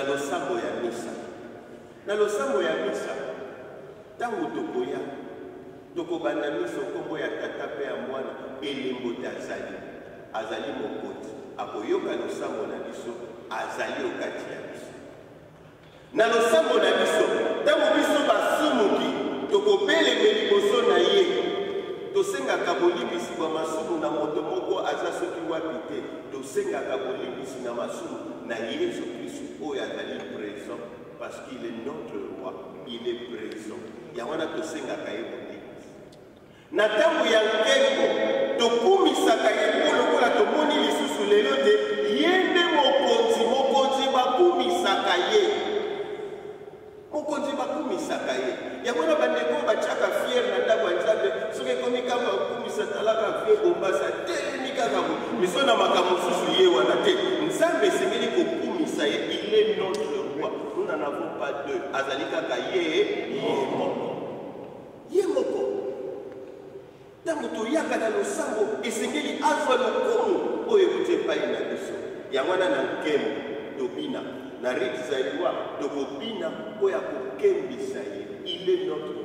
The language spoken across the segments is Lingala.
losambo ya misa. Na losambo ya misa, tango tokoya, tokobanda miso kombo ya tata pe ya mwana elembo tazali. Azali mokoti. Akoyoka losambo na biso, azali okati ya biso. Na losambo na biso, tango biso basumuki, tokopele liboso na ye. Tosengaka bolimbisi bwa masumu na moto moko aza soki wapi te. Tosengaka bolimbisi na masumu na Yesu Kristo oyo azali présent parce qu'il est notre roi, il est présent. Yawana tosengaka ye bolimbisi. Na tango ya nkembo tokumisaka ye lokola tomoni lisusu lelo te ye nde mokonzi bakumisaka ye. Mokonzi bakumisaka ye. Yawana bandeko bachaka fier na ndako ya Nzambe soki ekomi kama bakumisa talaka fier bombasa telemi kaka miso na makambo susu ye wana te. Nzambe esengeli kokumisa ye, il est notre roi. Nous n'en avons pas deux. Azali kaka ye moko. Ye moko. Tango toyaka na losambo esengeli azwa lokumu oyo ekuti epai na biso. Yangwana na nkembo tobina na rite za liwa tokobina oyo akokembisa ye. Il est notre.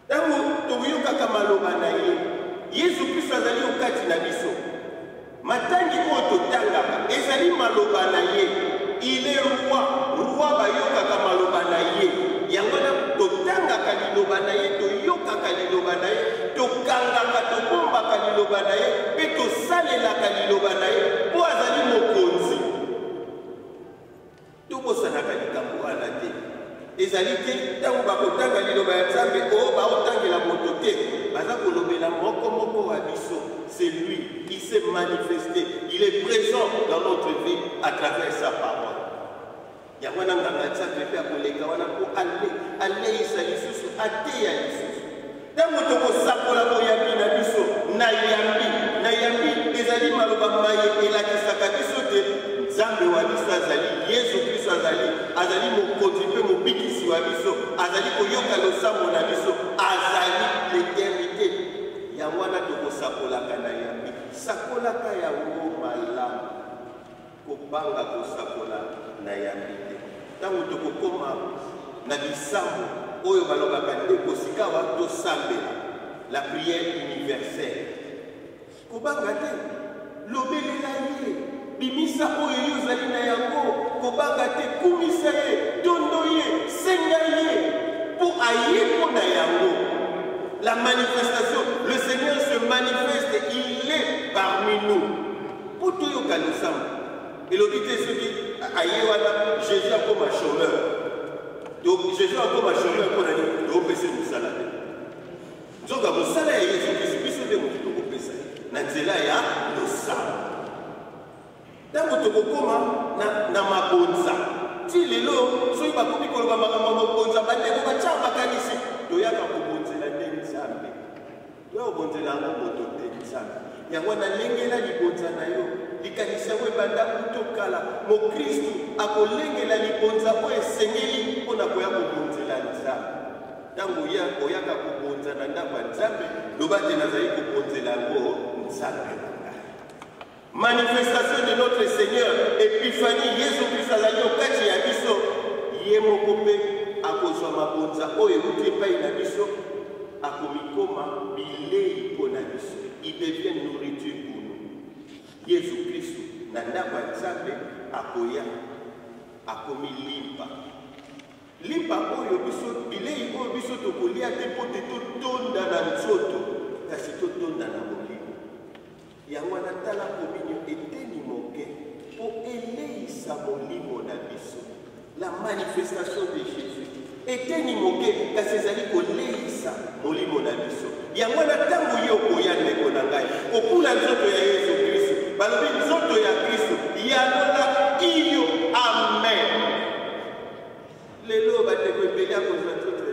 Tango toyokaka maloba na ye Yesu Kristo azali okati na biso. Matangi oyo totangaka ezali maloba na ye. Il est roi. Roi bayokaka maloba na ye. Yango na totangaka liloba na ye, toyokaka liloba na ye, tokangaka tobombaka liloba na ye, pe tosalelaka liloba na ye po azali mokonzi. Tobosanaka likambo wana te. Ezali te tango bakotanga liloba ya Nzambe oyo baotangela moto te. Baza kolobela moko wa biso. C'est lui, il s'est manifesté, il est présent dans notre vie à travers sa parole. Yawana nganga Nzambe pe akoleka wana po aleisa lisusu ateya lisusu. Tango tokosakola boyambi na biso na yambi ezali maloba maye elakisaka biso te. Nzambe wa biso azali, Yesu Kristo azali mokonzi pe mobikisi wa biso, azali koyoka losambo na biso, azali l'éternité. Yangwana tokosakolaka na yambi, sakolaka yango malamu, kobanga kosakola na yambi te. Tango tokokoma na bisambo oyo balobaka nde kosika wa tosambela, la prière universelle. Kobanga te, lobelela ye, bimisa oyo yozali na yango, kobanga te, kumisa ye, tondo ye, senga ye, po aye po na yango. La manifestation, le Seigneur se manifeste, il est parmi nous. Pour tout yoka nous sommes. Et l'obité ce qui aye wana Jésus a comme un chômeur. Donc Jésus a comme un chômeur pour aller au PC nous salade. Donc à vous salade Jésus qui se puisse de mon au PC. Nanzela ya nous salade. Dans votre coma na mabonza. Ti lelo so iba komi koloba mabonza bande ko bachamba kanisi. Toyaka kobonzela nde Nzambe. Yo bonzela moto te Nzambe. Yango na lengela libonza na yo. Likanisa we banda utokala mo Kristo akolengela libonza o esengeli mpona koya kobonzela Nzambe. Tango ya oyaka kobonza na ndako ya Nzambe, lobate nazali kobonzela ngo Nzambe. Manifestation de notre Seigneur, Épiphanie, Yesu Kristo azali okati ya biso, ye moko mpe akozwa mabonza oyo ekuti epai na biso, akomikoma bilei mpo na biso. Il devient nourriture pour nous. Yesu Kristo na ndako ya Nzambe akoya akomi limpa. Limpa oyo biso bilei oyo biso tokolia te mpo te totonda na nzoto kasi totonda na molimo. Yango wana tala kominyo eteni moke po eleisa molimo na biso. La manifestation de Jésus eteni moke kasi ezali koleisa molimo na biso. Yango wana tango ye okoya ndeko na ngai kokula nzoto ya Yesu Kristo balobi nzoto ya Kristo yalola iyo amen. Lelo bandeko ebele akozwa nzoto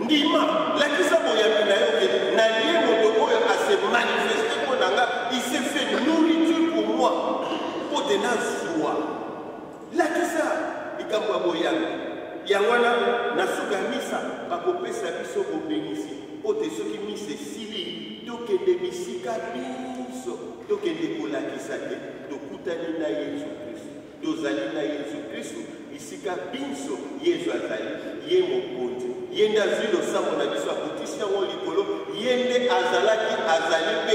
ndima lakisa boyambi na yo ke na ye moto oyo ase manifeste mpo na nga il s'est fait nourriture pour moi mpo te nazwa lakisa likambo ya boyambi. Yango wana na suka misa bakopesa biso bobengisi mpo te soki misa esili tokende bisika biso tokende kolakisa te tokutani na Yesu Kristo tozali na Yesu Kristo isika binso Yesu azali ye mokonzi ye nde azwi losambo na biso akotisi yango likolo ye nde azalaki azali mpe